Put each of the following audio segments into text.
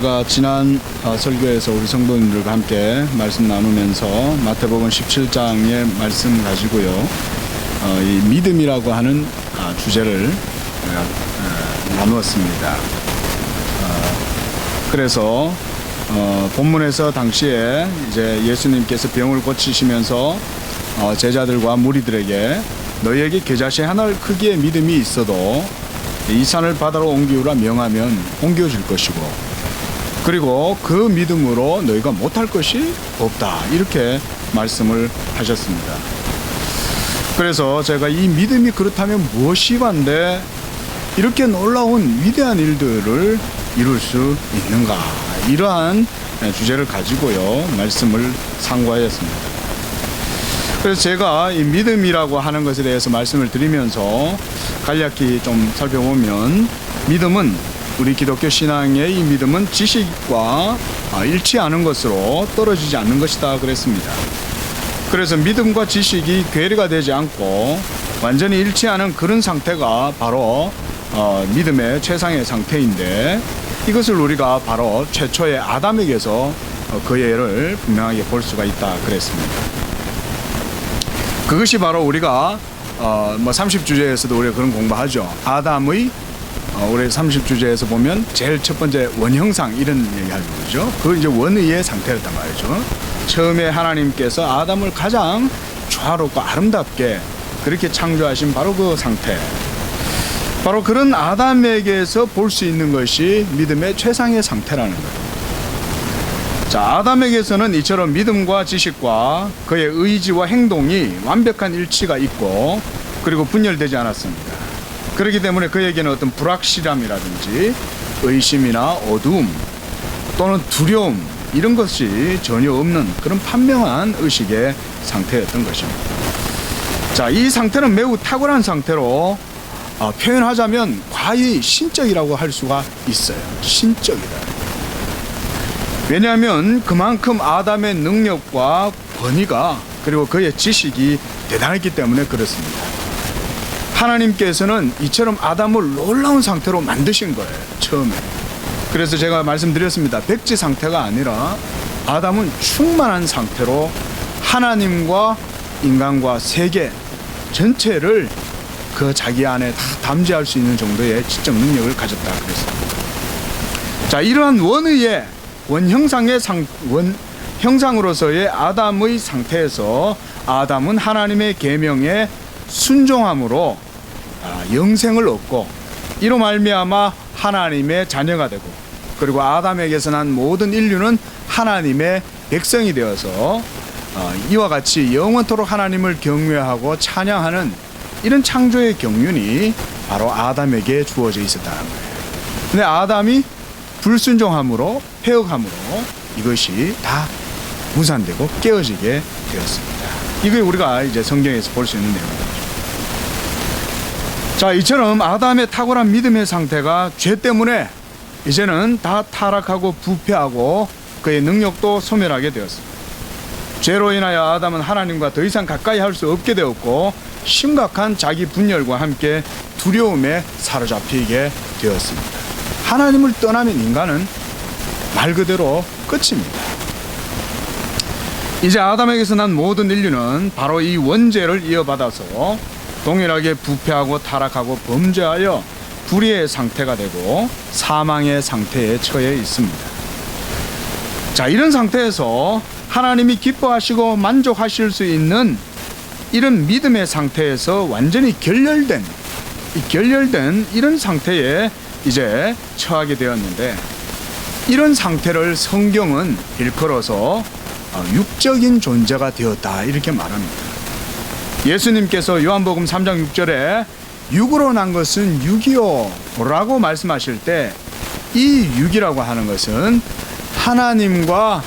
제가 지난 설교에서 우리 성도님들과 함께 말씀 나누면서 마태복음 17장의 말씀 가지고요, 이 믿음이라고 하는 주제를 나누었습니다. 그래서 본문에서 당시에 이제 예수님께서 병을 고치시면서 제자들과 무리들에게 너희에게 겨자씨 하나를 크기의 믿음이 있어도 이 산을 바다로 옮기우라 명하면 옮겨질 것이고, 그리고 그 믿음으로 너희가 못할 것이 없다, 이렇게 말씀을 하셨습니다. 그래서 제가 이 믿음이 그렇다면 무엇이 반데 이렇게 놀라운 위대한 일들을 이룰 수 있는가, 이러한 주제를 가지고요 말씀을 상고하였습니다. 그래서 제가 이 믿음이라고 하는 것에 대해서 말씀을 드리면서 간략히 좀 살펴보면, 믿음은 우리 기독교 신앙의 이 믿음은 지식과 일치하는 것으로 떨어지지 않는 것이다 그랬습니다. 그래서 믿음과 지식이 괴리가 되지 않고 완전히 일치하는 그런 상태가 바로 믿음의 최상의 상태인데, 이것을 우리가 바로 최초의 아담에게서 그 예를 분명하게 볼 수가 있다 그랬습니다. 그것이 바로 우리가 30주제에서도 우리가 그런 공부하죠. 아담의 우리 30주제에서 보면 제일 첫 번째 원형상, 이런 얘기하는 거죠. 그 이제 원의의 상태였단 말이죠. 처음에 하나님께서 아담을 가장 조화롭고 아름답게 그렇게 창조하신 바로 그 상태, 바로 그런 아담에게서 볼 수 있는 것이 믿음의 최상의 상태라는 거예요. 자, 아담에게서는 이처럼 믿음과 지식과 그의 의지와 행동이 완벽한 일치가 있고, 그리고 분열되지 않았습니다. 그렇기 때문에 그에게는 어떤 불확실함이라든지 의심이나 어두움 또는 두려움, 이런 것이 전혀 없는 그런 판명한 의식의 상태였던 것입니다. 자, 이 상태는 매우 탁월한 상태로 표현하자면 과히 신적이라고 할 수가 있어요. 신적이다. 왜냐하면 그만큼 아담의 능력과 권위가, 그리고 그의 지식이 대단했기 때문에 그렇습니다. 하나님께서는 이처럼 아담을 놀라운 상태로 만드신 거예요, 처음에. 그래서 제가 말씀드렸습니다. 백지 상태가 아니라 아담은 충만한 상태로 하나님과 인간과 세계 전체를 그 자기 안에 다 담재할 수 있는 정도의 지적 능력을 가졌다 그랬습니다. 자, 이러한 원의의 형상으로서의 아담의 상태에서 아담은 하나님의 계명에 순종함으로 영생을 얻고, 이로 말미암아 하나님의 자녀가 되고, 그리고 아담에게서 난 모든 인류는 하나님의 백성이 되어서 이와 같이 영원토록 하나님을 경외하고 찬양하는 이런 창조의 경륜이 바로 아담에게 주어져 있었다는 거예요. 근데 아담이 불순종함으로, 패역함으로 이것이 다 무산되고 깨어지게 되었습니다. 이게 우리가 이제 성경에서 볼 수 있는 내용입니다. 자, 이처럼 아담의 탁월한 믿음의 상태가 죄 때문에 이제는 다 타락하고 부패하고 그의 능력도 소멸하게 되었습니다. 죄로 인하여 아담은 하나님과 더 이상 가까이 할 수 없게 되었고, 심각한 자기 분열과 함께 두려움에 사로잡히게 되었습니다. 하나님을 떠나면 인간은 말 그대로 끝입니다. 이제 아담에게서 난 모든 인류는 바로 이 원죄를 이어받아서 동일하게 부패하고 타락하고 범죄하여 불의의 상태가 되고 사망의 상태에 처해 있습니다. 자, 이런 상태에서 하나님이 기뻐하시고 만족하실 수 있는 이런 믿음의 상태에서 완전히 결렬된 이런 상태에 이제 처하게 되었는데, 이런 상태를 성경은 일컬어서 육적인 존재가 되었다, 이렇게 말합니다. 예수님께서 요한복음 3장 6절에 육으로 난 것은 육이요 라고 말씀하실 때, 이 육이라고 하는 것은 하나님과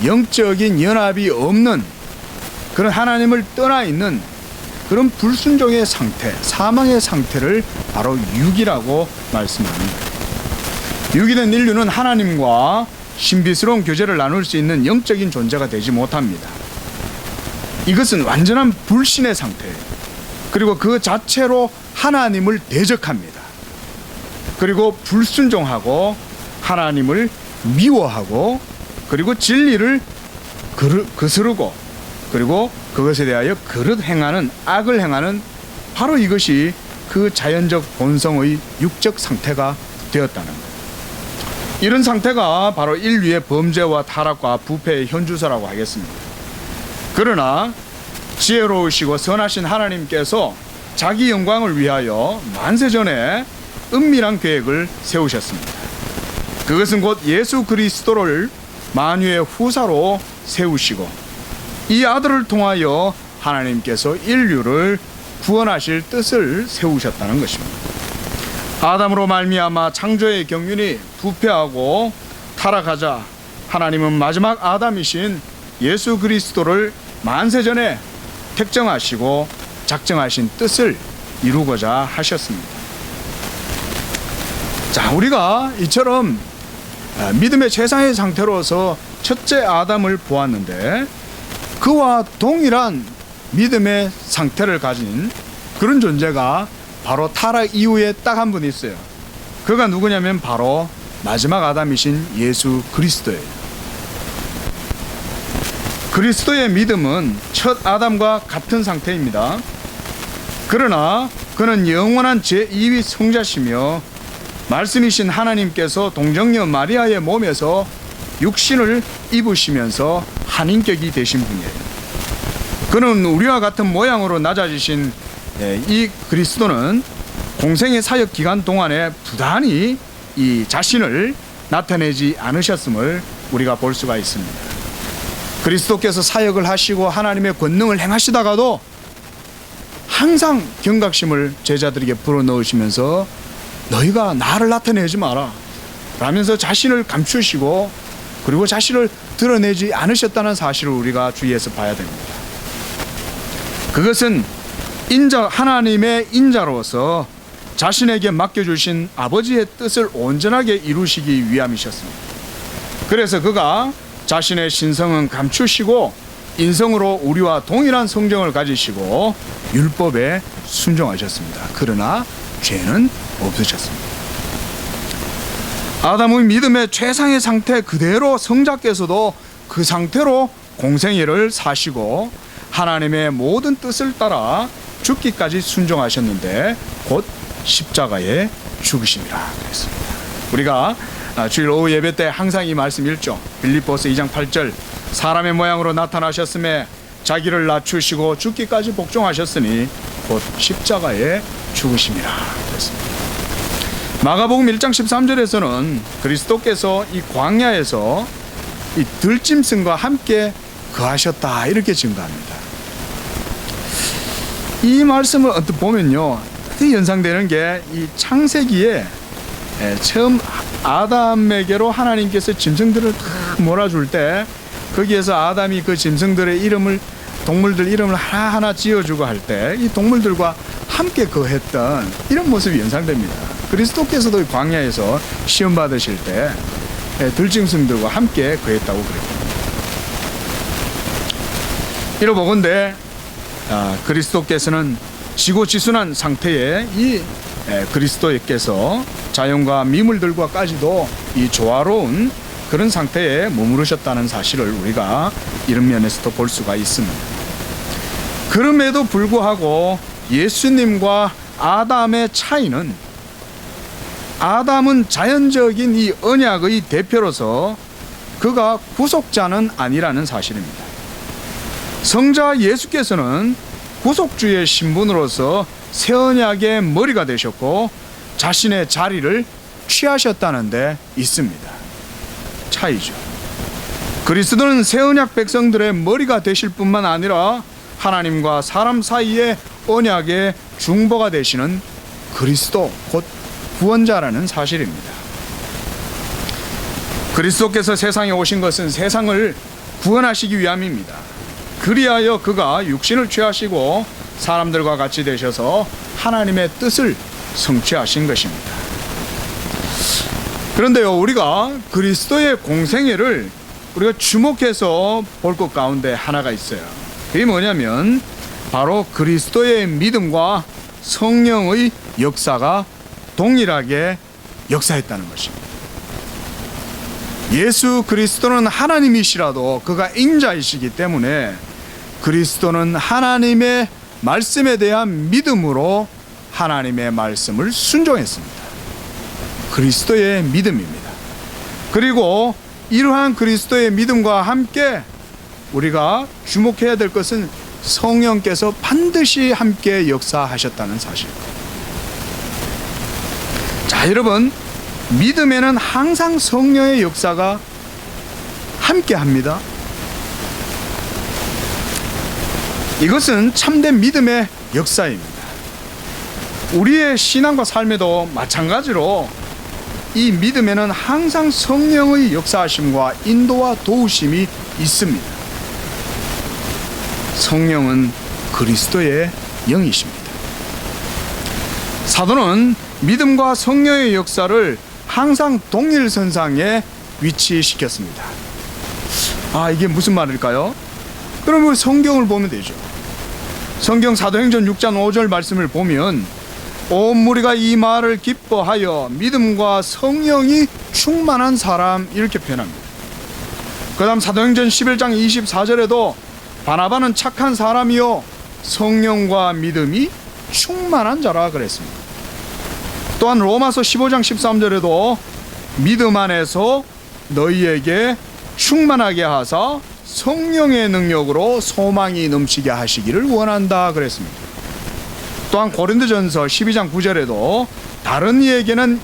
영적인 연합이 없는 그런, 하나님을 떠나 있는 그런 불순종의 상태, 사망의 상태를 바로 육이라고 말씀합니다. 육이 된 인류는 하나님과 신비스러운 교제를 나눌 수 있는 영적인 존재가 되지 못합니다. 이것은 완전한 불신의 상태예요. 그리고 그 자체로 하나님을 대적합니다. 그리고 불순종하고 하나님을 미워하고 그리고 진리를 거스르고 그리고 그것에 대하여 그릇 행하는 악을 행하는 바로 이것이 그 자연적 본성의 육적 상태가 되었다는 거예요. 이런 상태가 바로 인류의 범죄와 타락과 부패의 현주소라고 하겠습니다. 그러나 지혜로우시고 선하신 하나님께서 자기 영광을 위하여 만세전에 은밀한 계획을 세우셨습니다. 그것은 곧 예수 그리스도를 만유의 후사로 세우시고 이 아들을 통하여 하나님께서 인류를 구원하실 뜻을 세우셨다는 것입니다. 아담으로 말미암아 창조의 경륜이 부패하고 타락하자 하나님은 마지막 아담이신 예수 그리스도를 만세전에 택정하시고 작정하신 뜻을 이루고자 하셨습니다. 자, 우리가 이처럼 믿음의 최상의 상태로서 첫째 아담을 보았는데 그와 동일한 믿음의 상태를 가진 그런 존재가 바로 타락 이후에 딱 한 분 있어요. 그가 누구냐면 바로 마지막 아담이신 예수 그리스도예요. 그리스도의 믿음은 첫 아담과 같은 상태입니다. 그러나 그는 영원한 제2위 성자시며 말씀이신 하나님께서 동정녀 마리아의 몸에서 육신을 입으시면서 한인격이 되신 분이에요. 그는 우리와 같은 모양으로 낮아지신 이 그리스도는 공생의 사역 기간 동안에 부단히 이 자신을 나타내지 않으셨음을 우리가 볼 수가 있습니다. 그리스도께서 사역을 하시고 하나님의 권능을 행하시다가도 항상 경각심을 제자들에게 불어넣으시면서 너희가 나를 나타내지 마라 라면서 자신을 감추시고 그리고 자신을 드러내지 않으셨다는 사실을 우리가 주의해서 봐야 됩니다. 그것은 하나님의 인자로서 자신에게 맡겨주신 아버지의 뜻을 온전하게 이루시기 위함이셨습니다. 그래서 그가 자신의 신성은 감추시고 인성으로 우리와 동일한 성정을 가지시고 율법에 순종하셨습니다. 그러나 죄는 없으셨습니다. 아담의 믿음의 최상의 상태 그대로 성자께서도 그 상태로 공생애를 사시고 하나님의 모든 뜻을 따라 죽기까지 순종하셨는데 곧 십자가에 죽으심이라 그랬습니다. 우리가 주일 오후 예배 때 항상 이 말씀 읽죠. 빌립보서 2장 8절 사람의 모양으로 나타나셨음에 자기를 낮추시고 죽기까지 복종하셨으니 곧 십자가에 죽으심이라 그랬습니다. 마가복음 1장 13절에서는 그리스도께서 이 광야에서 이 들짐승과 함께 거하셨다 이렇게 증거합니다. 이 말씀을 언뜻 보면요 연상되는 게 이 창세기에 처음 아담에게로 하나님께서 짐승들을 몰아줄 때 거기에서 아담이 그 짐승들의 이름을 동물들 이름을 하나하나 지어주고 할 때 이 동물들과 함께 거했던 이런 모습이 연상됩니다. 그리스도께서도 광야에서 시험 받으실 때 들짐승들과 함께 거했다고 그랬습니다. 이러보건대 그리스도께서는 지고지순한 상태에 이 그리스도께서 자연과 미물들과까지도 이 조화로운 그런 상태에 머무르셨다는 사실을 우리가 이런 면에서도 볼 수가 있습니다. 그럼에도 불구하고 예수님과 아담의 차이는 아담은 자연적인 이 언약의 대표로서 그가 구속자는 아니라는 사실입니다. 성자 예수께서는 구속주의 신분으로서 새 언약의 머리가 되셨고 자신의 자리를 취하셨다는 데 있습니다. 차이죠. 그리스도는 새 언약 백성들의 머리가 되실 뿐만 아니라 하나님과 사람 사이의 언약의 중보가 되시는 그리스도 곧 구원자라는 사실입니다. 그리스도께서 세상에 오신 것은 세상을 구원하시기 위함입니다. 그리하여 그가 육신을 취하시고 사람들과 같이 되셔서 하나님의 뜻을 성취하신 것입니다. 그런데요, 우리가 그리스도의 공생애를 우리가 주목해서 볼 것 가운데 하나가 있어요. 그게 뭐냐면 바로 그리스도의 믿음과 성령의 역사가 동일하게 역사했다는 것입니다. 예수 그리스도는 하나님이시라도 그가 인자이시기 때문에 그리스도는 하나님의 말씀에 대한 믿음으로 하나님의 말씀을 순종했습니다. 그리스도의 믿음입니다. 그리고 이러한 그리스도의 믿음과 함께 우리가 주목해야 될 것은 성령께서 반드시 함께 역사하셨다는 사실입니다. 자, 여러분, 믿음에는 항상 성령의 역사가 함께 합니다. 이것은 참된 믿음의 역사입니다. 우리의 신앙과 삶에도 마찬가지로 이 믿음에는 항상 성령의 역사하심과 인도와 도우심이 있습니다. 성령은 그리스도의 영이십니다. 사도는 믿음과 성령의 역사를 항상 동일선상에 위치시켰습니다. 이게 무슨 말일까요? 그러면 성경을 보면 되죠. 성경 사도행전 6장 5절 말씀을 보면 온 무리가 이 말을 기뻐하여 믿음과 성령이 충만한 사람, 이렇게 표현합니다. 그 다음 사도행전 11장 24절에도 바나바는 착한 사람이요 성령과 믿음이 충만한 자라 그랬습니다. 또한 로마서 15장 13절에도 믿음 안에서 너희에게 충만하게 하사 성령의 능력으로 소망이 넘치게 하시기를 원한다 그랬습니다. 또한 고린도전서 12장 9절에도 다른 이에게는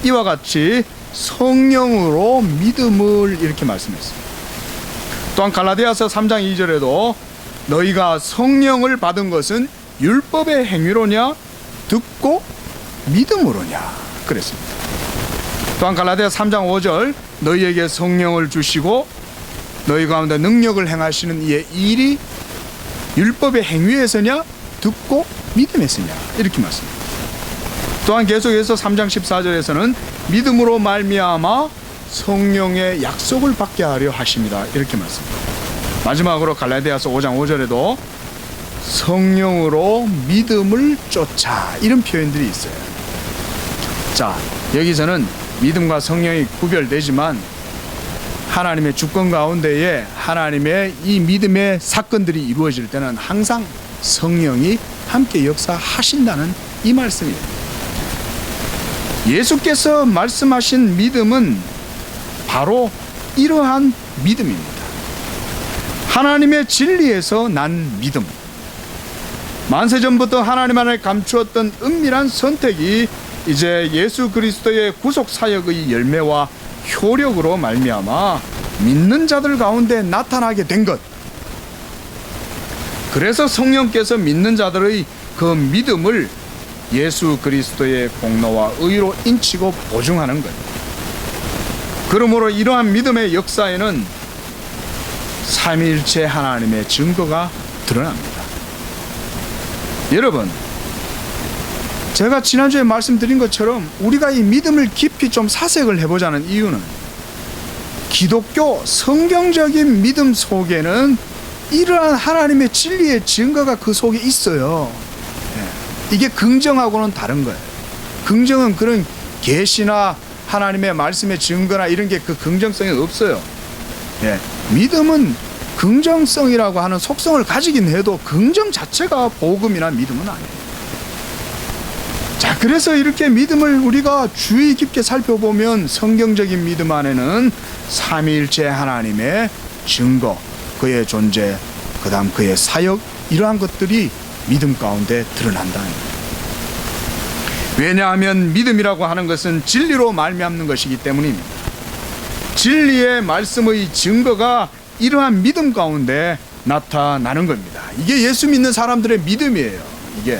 이와 같이 성령으로 믿음을, 이렇게 말씀했습니다. 또한 갈라디아서 3장 2절에도 너희가 성령을 받은 것은 율법의 행위로냐 듣고 믿음으로냐 그랬습니다. 또한 갈라디아 3장 5절 너희에게 성령을 주시고 너희 가운데 능력을 행하시는 이의 일이 율법의 행위에서냐 듣고 믿음에서냐, 이렇게 말씀합니다. 또한 계속해서 3장 14절에서는 믿음으로 말미암아 성령의 약속을 받게 하려 하십니다, 이렇게 말씀합니다. 마지막으로 갈라디아서 5장 5절에도 성령으로 믿음을 쫓아, 이런 표현들이 있어요. 자, 여기서는 믿음과 성령이 구별되지만 하나님의 주권 가운데에 하나님의 이 믿음의 사건들이 이루어질 때는 항상 성령이 함께 역사하신다는 이 말씀이에요. 예수께서 말씀하신 믿음은 바로 이러한 믿음입니다. 하나님의 진리에서 난 믿음. 만세전부터 하나님 안에 감추었던 은밀한 선택이 이제 예수 그리스도의 구속 사역의 열매와 효력으로 말미암아 믿는 자들 가운데 나타나게 된 것. 그래서 성령께서 믿는 자들의 그 믿음을 예수 그리스도의 공로와 의로 인치고 보증하는 것. 그러므로 이러한 믿음의 역사에는 삼위일체 하나님의 증거가 드러납니다. 여러분, 제가 지난주에 말씀드린 것처럼 우리가 이 믿음을 깊이 좀 사색을 해보자는 이유는 기독교 성경적인 믿음 속에는 이러한 하나님의 진리의 증거가 그 속에 있어요. 이게 긍정하고는 다른 거예요. 긍정은 그런 계시나 하나님의 말씀의 증거나 이런 게 그 긍정성이 없어요. 믿음은 긍정성이라고 하는 속성을 가지긴 해도 긍정 자체가 복음이나 믿음은 아니에요. 자, 그래서 이렇게 믿음을 우리가 주의 깊게 살펴보면 성경적인 믿음 안에는 삼위일체 하나님의 증거, 그의 존재, 그 다음 그의 사역, 이러한 것들이 믿음 가운데 드러난다. 왜냐하면 믿음이라고 하는 것은 진리로 말미암는 것이기 때문입니다. 진리의 말씀의 증거가 이러한 믿음 가운데 나타나는 겁니다. 이게 예수 믿는 사람들의 믿음이에요. 이게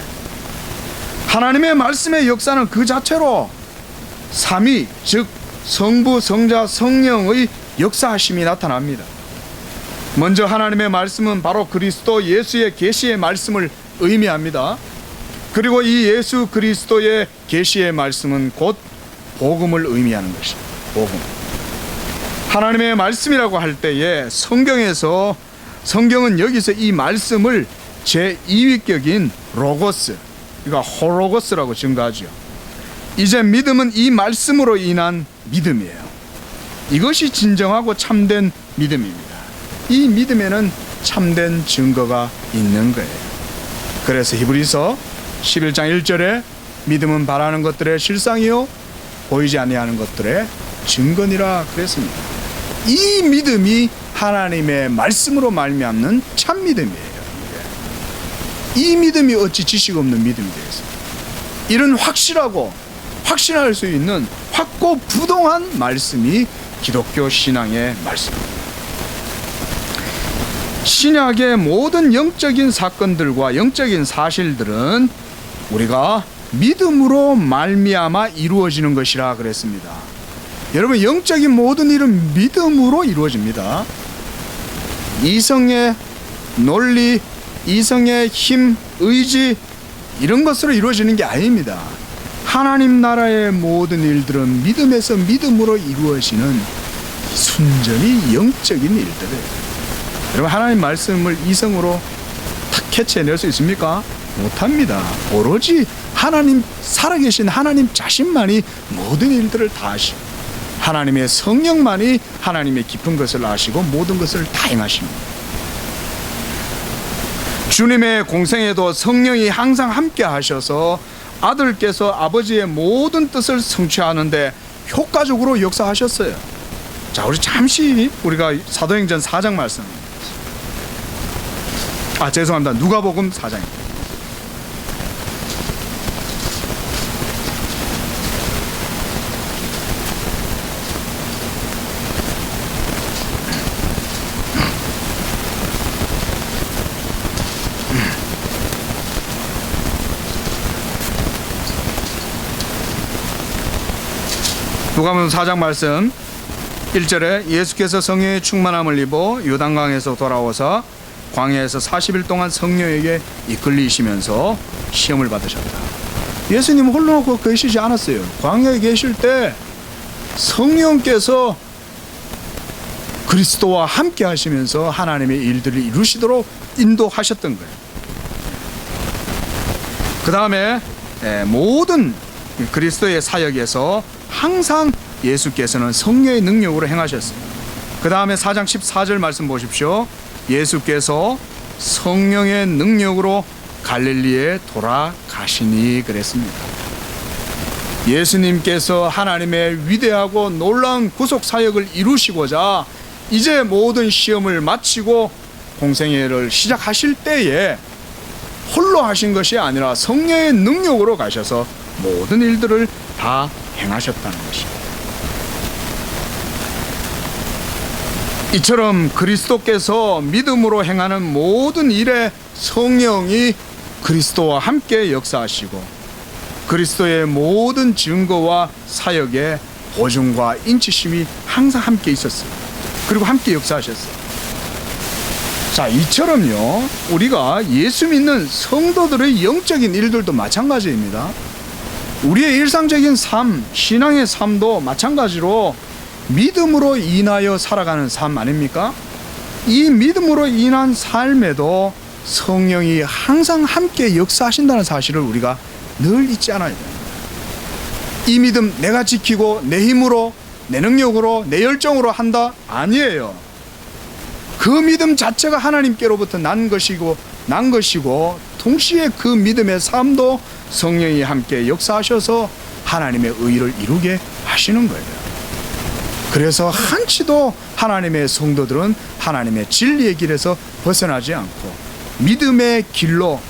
하나님의 말씀의 역사는 그 자체로 삼위, 즉 성부, 성자, 성령의 역사하심이 나타납니다. 먼저 하나님의 말씀은 바로 그리스도 예수의 계시의 말씀을 의미합니다. 그리고 이 예수 그리스도의 계시의 말씀은 곧 복음을 의미하는 것입니다. 복음. 하나님의 말씀이라고 할 때에 성경은 여기서 이 말씀을 제2위격인 로고스, 그러니까 호로고스라고 증거하죠. 이제 믿음은 이 말씀으로 인한 믿음이에요. 이것이 진정하고 참된 믿음입니다. 이 믿음에는 참된 증거가 있는 거예요. 그래서 히브리서 11장 1절에 믿음은 바라는 것들의 실상이요 보이지 아니하는 것들의 증거니라 그랬습니다. 이 믿음이 하나님의 말씀으로 말미암는 참 믿음이에요. 이 믿음이 어찌 지식 없는 믿음이 되겠습니까? 이런 확실하고 확신할 수 있는 확고부동한 말씀이 기독교 신앙의 말씀입니다. 신약의 모든 영적인 사건들과 영적인 사실들은 우리가 믿음으로 말미암아 이루어지는 것이라 그랬습니다. 여러분, 영적인 모든 일은 믿음으로 이루어집니다. 이성의 논리, 이성의 힘, 의지 이런 것으로 이루어지는 게 아닙니다. 하나님 나라의 모든 일들은 믿음에서 믿음으로 이루어지는 순전히 영적인 일들이에요. 여러분, 하나님 말씀을 이성으로 탁 캐치해낼 수 있습니까? 못합니다. 오로지 하나님, 살아계신 하나님 자신만이 모든 일들을 다 아시고 하나님의 성령만이 하나님의 깊은 것을 아시고 모든 것을 다 행하십니다. 주님의 공생에도 성령이 항상 함께 하셔서 아들께서 아버지의 모든 뜻을 성취하는데 효과적으로 역사하셨어요. 자, 우리 잠시 우리가 사도행전 4장 말씀. 죄송합니다. 누가복음 4장입니다. 누가복음 4장 말씀 1절에 예수께서 성령의 충만함을 입어 요단강에서 돌아오사 광야에서 40일 동안 성령에게 이끌리시면서 시험을 받으셨다. 예수님 홀로 계시지 않았어요. 광야에 계실 때 성령께서 그리스도와 함께 하시면서 하나님의 일들을 이루시도록 인도하셨던 거예요. 그 다음에 모든 그리스도의 사역에서 항상 예수께서는 성령의 능력으로 행하셨어요. 그 다음에 4장 14절 말씀 보십시오. 예수께서 성령의 능력으로 갈릴리에 돌아가시니 그랬습니다. 예수님께서 하나님의 위대하고 놀라운 구속 사역을 이루시고자 이제 모든 시험을 마치고 공생애를 시작하실 때에 홀로 하신 것이 아니라 성령의 능력으로 가셔서 모든 일들을 다 행하셨다는 것입니다. 이처럼 그리스도께서 믿음으로 행하는 모든 일에 성령이 그리스도와 함께 역사하시고 그리스도의 모든 증거와 사역에 보증과 인치심이 항상 함께 있었어요. 그리고 함께 역사하셨어요. 자, 이처럼요, 우리가 예수 믿는 성도들의 영적인 일들도 마찬가지입니다. 우리의 일상적인 삶, 신앙의 삶도 마찬가지로 믿음으로 인하여 살아가는 삶 아닙니까? 이 믿음으로 인한 삶에도 성령이 항상 함께 역사하신다는 사실을 우리가 늘 잊지 않아야 됩니다. 이 믿음 내가 지키고 내 힘으로, 내 능력으로, 내 열정으로 한다? 아니에요. 그 믿음 자체가 하나님께로부터 난 것이고 동시에 그 믿음의 삶도 성령이 함께 역사하셔서 하나님의 의를 이루게 하시는 거예요. 그래서 한치도 하나님의 성도들은 하나님의 진리의 길에서 벗어나지 않고 믿음의 길로,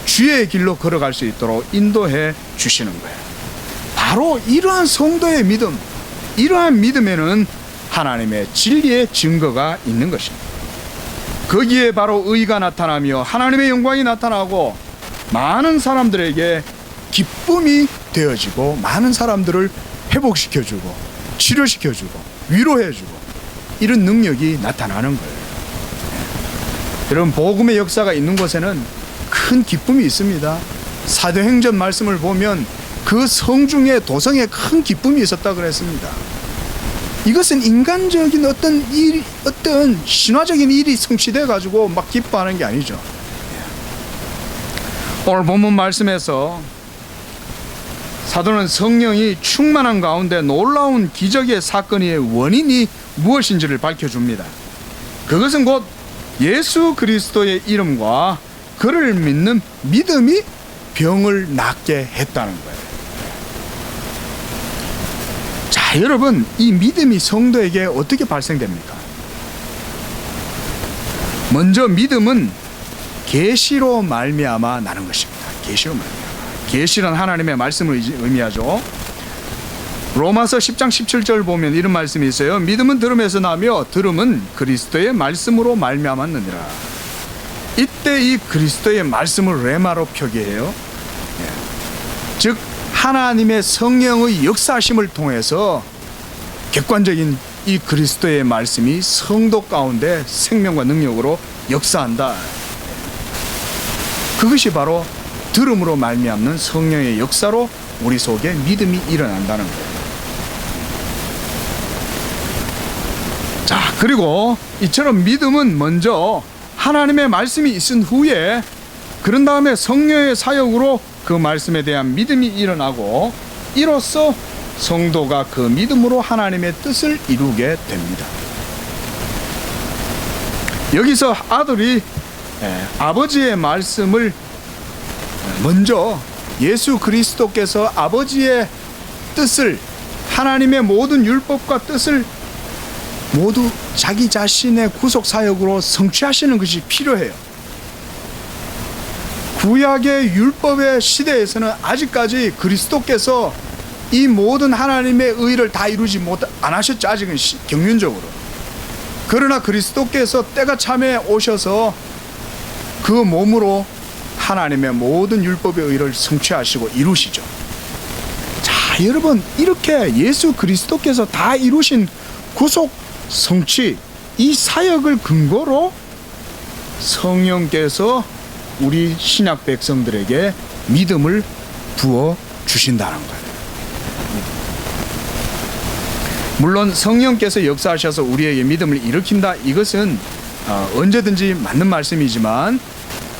주의 길로 걸어갈 수 있도록 인도해 주시는 거예요. 바로 이러한 성도의 믿음, 이러한 믿음에는 하나님의 진리의 증거가 있는 것입니다. 거기에 바로 의가 나타나며 하나님의 영광이 나타나고 많은 사람들에게 기쁨이 되어지고 많은 사람들을 회복시켜주고 치료시켜주고 위로해주고 이런 능력이 나타나는 거예요. 여러분, 복음의 역사가 있는 곳에는 큰 기쁨이 있습니다. 사도행전 말씀을 보면 그 성중에 도성에 큰 기쁨이 있었다 그랬습니다. 이것은 인간적인 어떤 신화적인 일이 성취돼 가지고 막 기뻐하는 게 아니죠. 오늘 본문 말씀에서 사도는 성령이 충만한 가운데 놀라운 기적의 사건의 원인이 무엇인지를 밝혀줍니다. 그것은 곧 예수 그리스도의 이름과 그를 믿는 믿음이 병을 낫게 했다는 거예요. 자, 여러분, 이 믿음이 성도에게 어떻게 발생됩니까? 먼저 믿음은 계시로 말미암아 나는 것입니다. 계시로 말미암아. 계시는 하나님의 말씀을 의미하죠. 로마서 10장 17절 보면 이런 말씀이 있어요. 믿음은 들음에서 나며 들음은 그리스도의 말씀으로 말미암았느니라. 이때 이 그리스도의 말씀을 레마로 표기해요. 즉 하나님의 성령의 역사심을 통해서 객관적인 이 그리스도의 말씀이 성도 가운데 생명과 능력으로 역사한다. 그것이 바로 들음으로 말미암는 성령의 역사로 우리 속에 믿음이 일어난다는 거예요. 자, 그리고 이처럼 믿음은 먼저 하나님의 말씀이 있은 후에 그런 다음에 성령의 사역으로 그 말씀에 대한 믿음이 일어나고 이로써 성도가 그 믿음으로 하나님의 뜻을 이루게 됩니다. 여기서 아들이 아버지의 말씀을 먼저 예수 그리스도께서 아버지의 뜻을 하나님의 모든 율법과 뜻을 모두 자기 자신의 구속 사역으로 성취하시는 것이 필요해요. 구약의 율법의 시대에서는 아직까지 그리스도께서 이 모든 하나님의 의를 다 이루지 안 하셨죠. 아직은 경륜적으로. 그러나 그리스도께서 때가 참에 오셔서 그 몸으로 하나님의 모든 율법의 의를 성취하시고 이루시죠. 자, 여러분, 이렇게 예수 그리스도께서 다 이루신 구속 성취, 이 사역을 근거로 성령께서 우리 신약 백성들에게 믿음을 부어 주신다는 거예요. 물론 성령께서 역사하셔서 우리에게 믿음을 일으킨다, 이것은 언제든지 맞는 말씀이지만,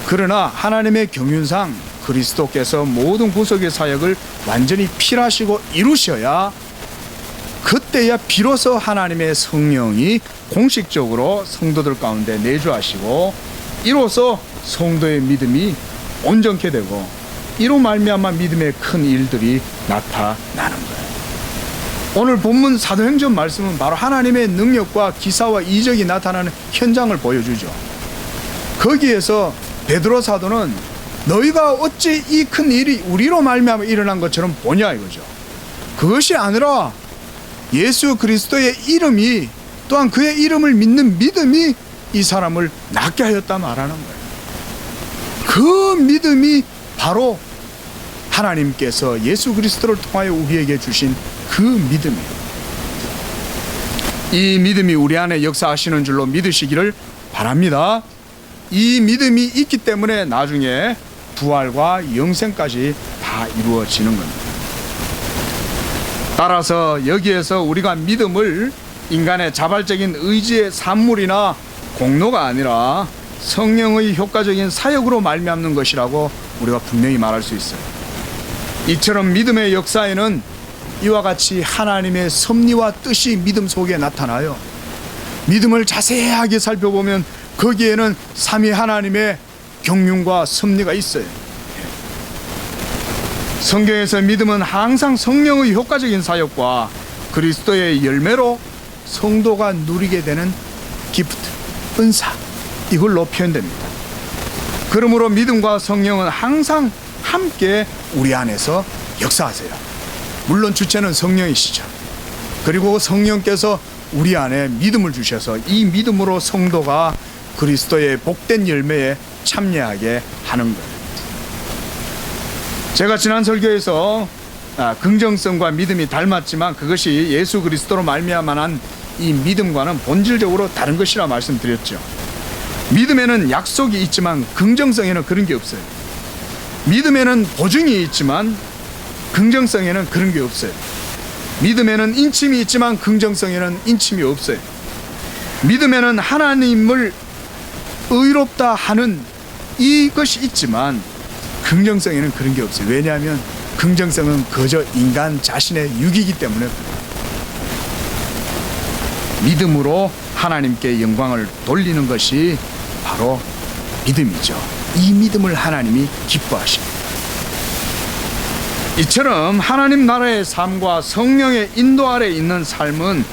그러나 하나님의 경륜상 그리스도께서 모든 구속의 사역을 완전히 필하시고 이루셔야 그때야 비로소 하나님의 성령이 공식적으로 성도들 가운데 내주하시고 이로써 성도의 믿음이 온전케 되고 이로 말미암아 믿음의 큰 일들이 나타나는 거예요. 오늘 본문 사도행전 말씀은 바로 하나님의 능력과 기사와 이적이 나타나는 현장을 보여주죠. 거기에서 베드로 사도는 너희가 어찌 이 큰 일이 우리로 말미암아 일어난 것처럼 보냐 이거죠. 그것이 아니라 예수 그리스도의 이름이 또한 그의 이름을 믿는 믿음이 이 사람을 낫게 하였다 말하는 거예요. 그 믿음이 바로 하나님께서 예수 그리스도를 통하여 우리에게 주신 그 믿음이에요. 이 믿음이 우리 안에 역사하시는 줄로 믿으시기를 바랍니다. 이 믿음이 있기 때문에 나중에 부활과 영생까지 다 이루어지는 겁니다. 따라서 여기에서 우리가 믿음을 인간의 자발적인 의지의 산물이나 공로가 아니라 성령의 효과적인 사역으로 말미암는 것이라고 우리가 분명히 말할 수 있어요. 이처럼 믿음의 역사에는 이와 같이 하나님의 섭리와 뜻이 믿음 속에 나타나요. 믿음을 자세하게 살펴보면 거기에는 삼위 하나님의 경륜과 섭리가 있어요. 성경에서 믿음은 항상 성령의 효과적인 사역과 그리스도의 열매로 성도가 누리게 되는 기프트, 은사, 이걸로 표현됩니다. 그러므로 믿음과 성령은 항상 함께 우리 안에서 역사하세요. 물론 주체는 성령이시죠. 그리고 성령께서 우리 안에 믿음을 주셔서 이 믿음으로 성도가 그리스도의 복된 열매에 참여하게 하는 거예요. 제가 지난 설교에서 긍정성과 믿음이 닮았지만 그것이 예수 그리스도로 말미암아 이 믿음과는 본질적으로 다른 것이라 말씀드렸죠. 믿음에는 약속이 있지만 긍정성에는 그런 게 없어요. 믿음에는 보증이 있지만 긍정성에는 그런 게 없어요. 믿음에는 인침이 있지만 긍정성에는 인침이 없어요. 믿음에는 하나님을 의롭다 하는 이것이 있지만 긍정성에는 그런 게 없어요. 왜냐하면 긍정성은 그저 인간 자신의 육이기 때문에 믿음으로 하나님께 영광을 돌리는 것이 바로 믿음이죠. 이 믿음을 하나님이 기뻐하십니다. 이처럼 하나님 나라의 삶과 성령의 인도 아래 있는 삶은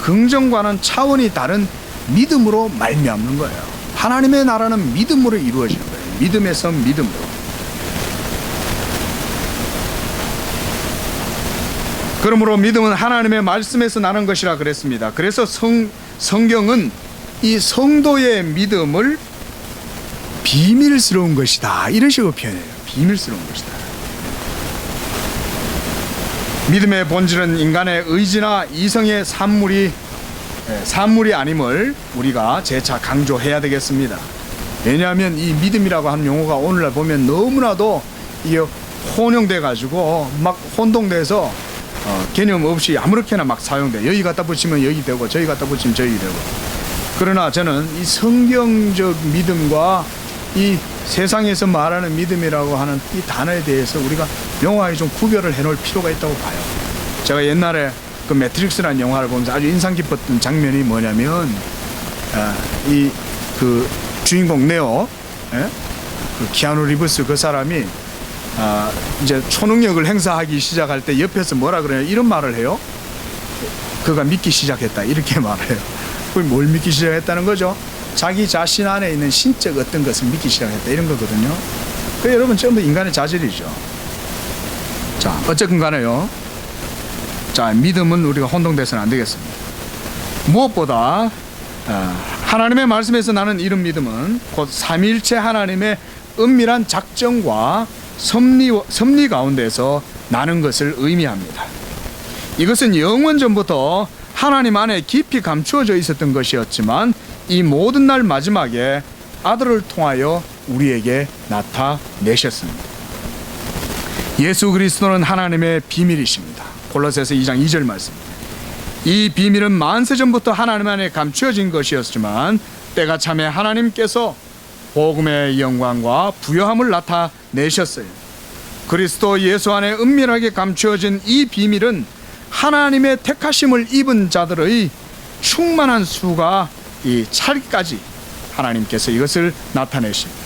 긍정과는 차원이 다른 믿음으로 말미암는 거예요. 하나님의 나라는 믿음으로 이루어지는 거예요. 믿음에서 믿음으로. 그러므로 믿음은 하나님의 말씀에서 나는 것이라 그랬습니다. 그래서 성경은 이 성도의 믿음을 비밀스러운 것이다, 이런 식으로 표현해요. 비밀스러운 것이다. 믿음의 본질은 인간의 의지나 이성의 산물이 아님을 우리가 재차 강조해야 되겠습니다. 왜냐하면 이 믿음이라고 하는 용어가 오늘날 보면 너무나도 이게 혼용돼 가지고 막 혼동돼서 개념 없이 아무렇게나 막 사용돼. 여기 갖다 붙이면 여기 되고 저기 갖다 붙이면 저기 되고. 그러나 저는 이 성경적 믿음과 이 세상에서 말하는 믿음이라고 하는 이 단어에 대해서 우리가 명확하게 좀 구별을 해놓을 필요가 있다고 봐요. 제가 옛날에 그 매트릭스라는 영화를 보면서 아주 인상 깊었던 장면이 뭐냐면 이 그 주인공 네오, 그 키아누 리브스 그 사람이 이제 초능력을 행사하기 시작할 때 옆에서 뭐라 그래요? 이런 말을 해요. 그가 믿기 시작했다, 이렇게 말해요. 뭘 믿기 시작했다는 거죠? 자기 자신 안에 있는 신적 어떤 것을 믿기 시작했다, 이런 거거든요. 그 여러분 전부 인간의 자질이죠. 자, 어쨌든 간에요. 자, 믿음은 우리가 혼동돼서는 안 되겠습니다. 무엇보다 하나님의 말씀에서 나는 이런 믿음은 곧 삼위일체 하나님의 은밀한 작정과 섭리 가운데서 나는 것을 의미합니다. 이것은 영원 전부터 하나님 안에 깊이 감추어져 있었던 것이었지만 이 모든 날 마지막에 아들을 통하여 우리에게 나타내셨습니다. 예수 그리스도는 하나님의 비밀이십니다. 골로새서 2장 2절 말씀입니다. 이 비밀은 만세 전부터 하나님 안에 감추어진 것이었지만 때가 참에 하나님께서 복음의 영광과 부요함을 나타내셨어요. 그리스도 예수 안에 은밀하게 감추어진 이 비밀은 하나님의 택하심을 입은 자들의 충만한 수가 이 차기까지 하나님께서 이것을 나타내십니다.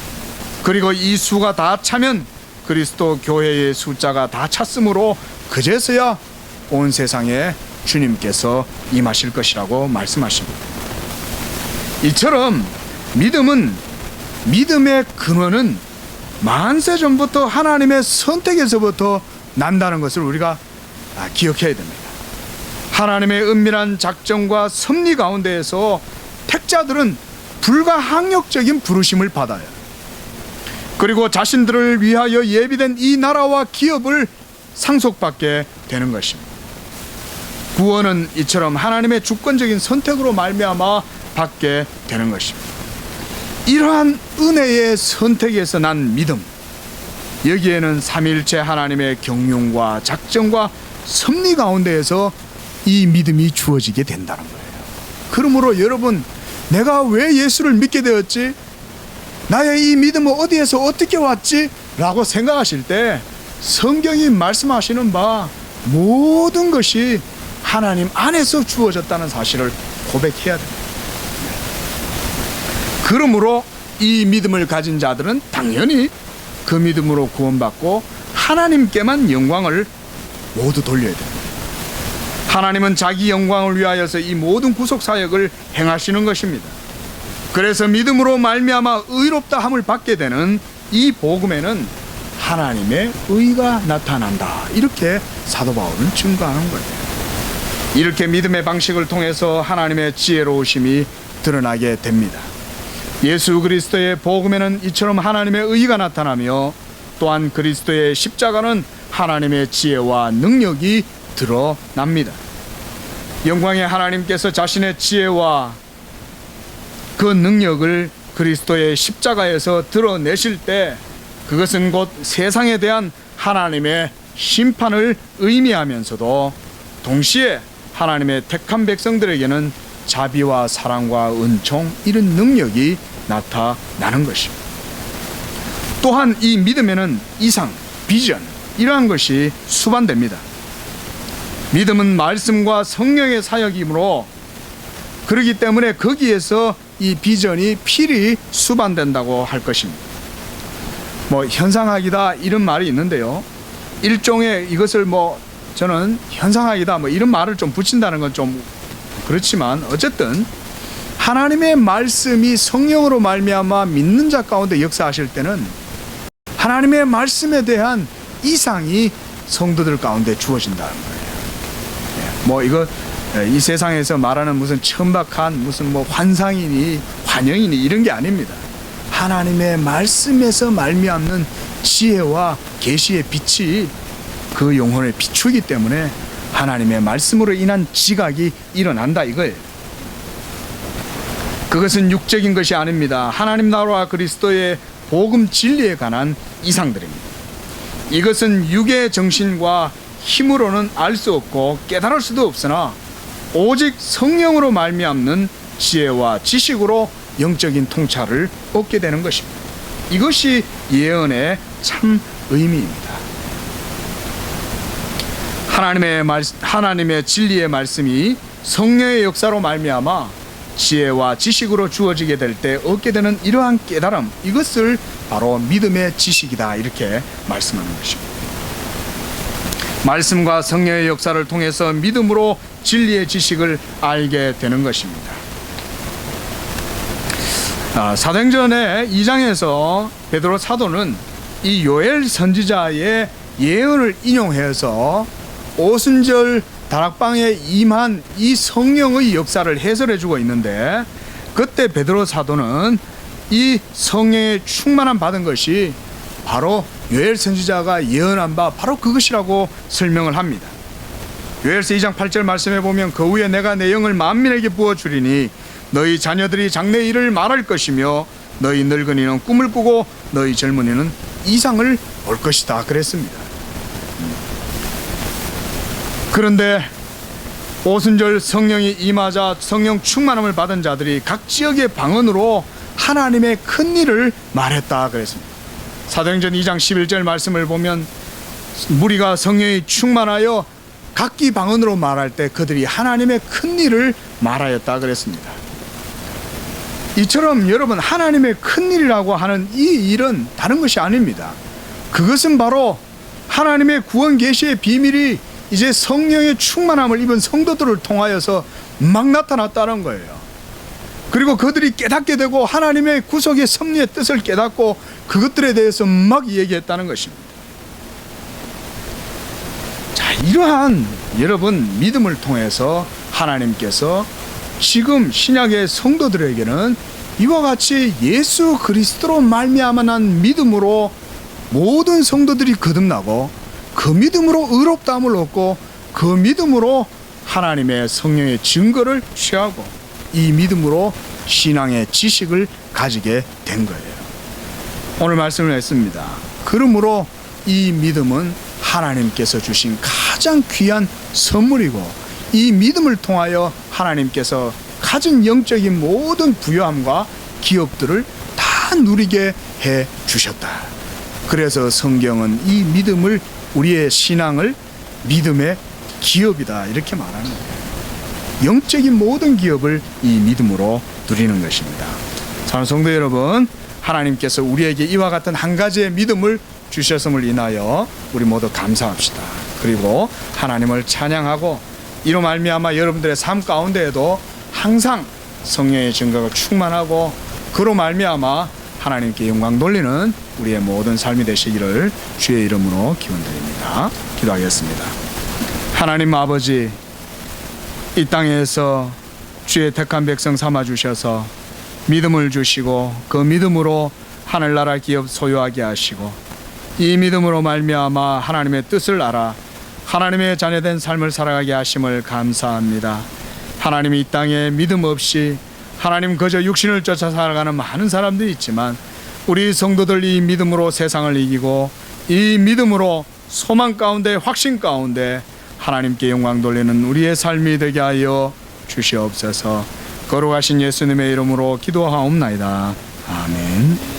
그리고 이 수가 다 차면 그리스도 교회의 숫자가 다 찼으므로 그제서야 온 세상에 주님께서 임하실 것이라고 말씀하십니다. 이처럼 믿음의 근원은 만세 전부터 하나님의 선택에서부터 난다는 것을 우리가 기억해야 됩니다. 하나님의 은밀한 작정과 섭리 가운데에서 택자들은 불가항력적인 부르심을 받아요. 그리고 자신들을 위하여 예비된 이 나라와 기업을 상속받게 되는 것입니다. 구원은 이처럼 하나님의 주권적인 선택으로 말미암아 받게 되는 것입니다. 이러한 은혜의 선택에서 난 믿음, 여기에는 삼위일체 하나님의 경륜과 작정과 섭리 가운데에서 이 믿음이 주어지게 된다는 거예요. 그러므로 여러분, 내가 왜 예수를 믿게 되었지? 나의 이 믿음은 어디에서 어떻게 왔지? 라고 생각하실 때 성경이 말씀하시는 바 모든 것이 하나님 안에서 주어졌다는 사실을 고백해야 됩니다. 그러므로 이 믿음을 가진 자들은 당연히 그 믿음으로 구원받고 하나님께만 영광을 모두 돌려야 됩니다. 하나님은 자기 영광을 위하여서 이 모든 구속 사역을 행하시는 것입니다. 그래서 믿음으로 말미암아 의롭다 함을 받게 되는 이 복음에는 하나님의 의가 나타난다, 이렇게 사도 바울은 증거하는 거예요. 이렇게 믿음의 방식을 통해서 하나님의 지혜로우심이 드러나게 됩니다. 예수 그리스도의 복음에는 이처럼 하나님의 의가 나타나며 또한 그리스도의 십자가는 하나님의 지혜와 능력이 드러납니다. 영광의 하나님께서 자신의 지혜와 그 능력을 그리스도의 십자가에서 드러내실 때 그것은 곧 세상에 대한 하나님의 심판을 의미하면서도 동시에 하나님의 택한 백성들에게는 자비와 사랑과 은총, 이런 능력이 나타나는 것입니다. 또한 이 믿음에는 이상, 비전, 이러한 것이 수반됩니다. 믿음은 말씀과 성령의 사역이므로 그렇기 때문에 거기에서 이 비전이 필히 수반된다고 할 것입니다. 뭐 현상학이다 이런 말이 있는데요. 일종의 이것을 저는 현상학이다 이런 말을 좀 붙인다는 건 좀 그렇지만 어쨌든 하나님의 말씀이 성령으로 말미암아 믿는 자 가운데 역사하실 때는 하나님의 말씀에 대한 이상이 성도들 가운데 주어진다는 거예요. 이거 이 세상에서 말하는 무슨 천박한 무슨 환상이니 환영이니 이런 게 아닙니다. 하나님의 말씀에서 말미암는 지혜와 계시의 빛이 그 영혼을 비추기 때문에 하나님의 말씀으로 인한 지각이 일어난다 이거예요. 그것은 육적인 것이 아닙니다. 하나님 나라와 그리스도의 복음 진리에 관한 이상들입니다. 이것은 육의 정신과 힘으로는 알 수 없고 깨달을 수도 없으나 오직 성령으로 말미암는 지혜와 지식으로 영적인 통찰을 얻게 되는 것입니다. 이것이 예언의 참 의미입니다. 하나님의 진리의 말씀이 성령의 역사로 말미암아 지혜와 지식으로 주어지게 될 때 얻게 되는 이러한 깨달음, 이것을 바로 믿음의 지식이다 이렇게 말씀하는 것입니다. 말씀과 성령의 역사를 통해서 믿음으로 진리의 지식을 알게 되는 것입니다. 사도행전의 2장에서 베드로 사도는 이 요엘 선지자의 예언을 인용해서 오순절 다락방에 임한 이 성령의 역사를 해설해 주고 있는데, 그때 베드로 사도는 이 성령의 충만함 받은 것이 바로 요엘 선지자가 예언한 바 바로 그것이라고 설명을 합니다. 요엘서 2장 8절 말씀해 보면 그 후에 내가 내 영을 만민에게 부어주리니 너희 자녀들이 장래 일을 말할 것이며 너희 늙은이는 꿈을 꾸고 너희 젊은이는 이상을 볼 것이다 그랬습니다. 그런데 오순절 성령이 임하자 성령 충만함을 받은 자들이 각 지역의 방언으로 하나님의 큰 일을 말했다 그랬습니다. 사도행전 2장 11절 말씀을 보면 무리가 성령이 충만하여 각기 방언으로 말할 때 그들이 하나님의 큰 일을 말하였다 그랬습니다. 이처럼 여러분, 하나님의 큰 일이라고 하는 이 일은 다른 것이 아닙니다. 그것은 바로 하나님의 구원 계시의 비밀이 이제 성령의 충만함을 입은 성도들을 통하여서 막 나타났다는 거예요. 그리고 그들이 깨닫게 되고 하나님의 구속의 섭리의 뜻을 깨닫고 그것들에 대해서 막 얘기했다는 것입니다. 자, 이러한 여러분 믿음을 통해서 하나님께서 지금 신약의 성도들에게는 이와 같이 예수 그리스도로 말미암아 난 믿음으로 모든 성도들이 거듭나고 그 믿음으로 의롭다함을 얻고 그 믿음으로 하나님의 성령의 증거를 취하고 이 믿음으로 신앙의 지식을 가지게 된 거예요. 오늘 말씀을 했습니다. 그러므로 이 믿음은 하나님께서 주신 가장 귀한 선물이고 이 믿음을 통하여 하나님께서 가진 영적인 모든 부요함과 기업들을 다 누리게 해 주셨다. 그래서 성경은 이 믿음을, 우리의 신앙을 믿음의 기업이다 이렇게 말하는 거예요. 영적인 모든 기업을 이 믿음으로 누리는 것입니다. 사랑하는 성도 여러분, 하나님께서 우리에게 이와 같은 한 가지의 믿음을 주셨음을 인하여 우리 모두 감사합시다. 그리고 하나님을 찬양하고 이로 말미암아 여러분들의 삶 가운데에도 항상 성령의 증거가 충만하고 그로 말미암아 하나님께 영광 돌리는 우리의 모든 삶이 되시기를 주의 이름으로 기원드립니다. 기도하겠습니다. 하나님 아버지, 이 땅에서 주의 택한 백성 삼아 주셔서 믿음을 주시고 그 믿음으로 하늘나라 기업 소유하게 하시고 이 믿음으로 말미암아 하나님의 뜻을 알아 하나님의 자녀된 삶을 살아가게 하심을 감사합니다. 하나님이 이 땅에 믿음 없이 하나님 그저 육신을 쫓아 살아가는 많은 사람들이 있지만 우리 성도들 이 믿음으로 세상을 이기고 이 믿음으로 소망 가운데 확신 가운데 하나님께 영광 돌리는 우리의 삶이 되게 하여 주시옵소서. 거룩하신 예수님의 이름으로 기도하옵나이다. 아멘.